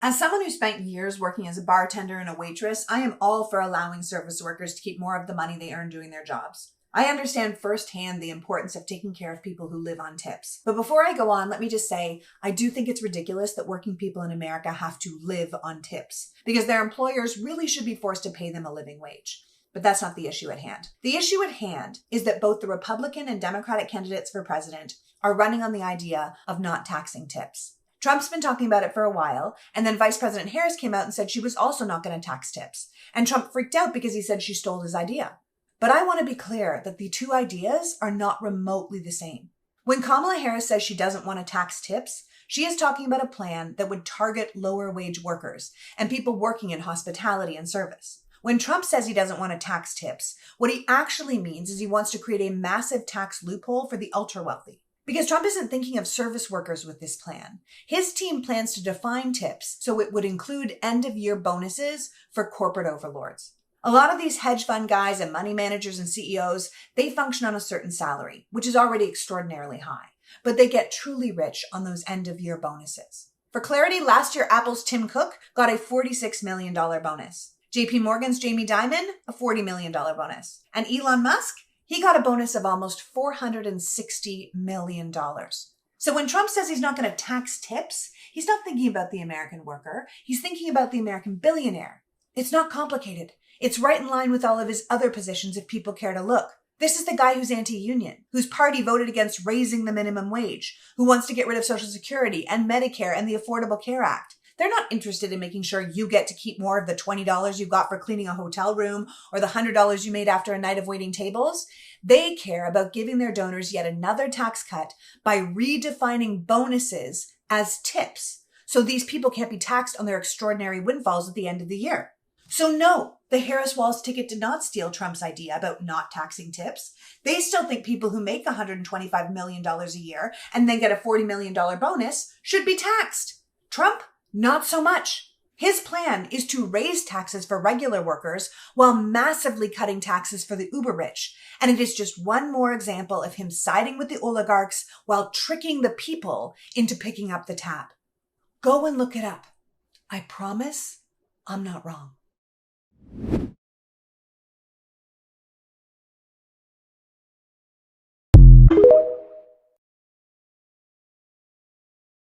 As someone who spent years working as a bartender and a waitress, I am all for allowing service workers to keep more of the money they earn doing their jobs. I understand firsthand the importance of taking care of people who live on tips. But before I go on, let me just say, I do think it's ridiculous that working people in America have to live on tips, because their employers really should be forced to pay them a living wage. But that's not the issue at hand. The issue at hand is that both the Republican and Democratic candidates for president are running on the idea of not taxing tips. Trump's been talking about it for a while, and then Vice President Harris came out and said she was also not going to tax tips. And Trump freaked out because he said she stole his idea. But I want to be clear that the two ideas are not remotely the same. When Kamala Harris says she doesn't want to tax tips, she is talking about a plan that would target lower wage workers and people working in hospitality and service. When Trump says he doesn't want to tax tips, what he actually means is he wants to create a massive tax loophole for the ultra-wealthy. Because Trump isn't thinking of service workers with this plan. His team plans to define tips so it would include end-of-year bonuses for corporate overlords. A lot of these hedge fund guys and money managers and CEOs, they function on a certain salary, which is already extraordinarily high, but they get truly rich on those end-of-year bonuses. For clarity, last year Apple's Tim Cook got a $46 million bonus. JP Morgan's Jamie Dimon, a $40 million bonus. And Elon Musk, he got a bonus of almost $460 million. So when Trump says he's not going to tax tips, he's not thinking about the American worker. He's thinking about the American billionaire. It's not complicated. It's right in line with all of his other positions if people care to look. This is the guy who's anti-union, whose party voted against raising the minimum wage, who wants to get rid of Social Security and Medicare and the Affordable Care Act. They're not interested in making sure you get to keep more of the $20 you got for cleaning a hotel room or the $100 you made after a night of waiting tables. They care about giving their donors yet another tax cut by redefining bonuses as tips, so these people can't be taxed on their extraordinary windfalls at the end of the year. So no, the Harris-Walz ticket did not steal Trump's idea about not taxing tips. They still think people who make $125 million a year and then get a $40 million bonus should be taxed. Trump, not so much. His plan is to raise taxes for regular workers while massively cutting taxes for the uber rich. And it is just one more example of him siding with the oligarchs while tricking the people into picking up the tab. Go and look it up. I promise I'm not wrong.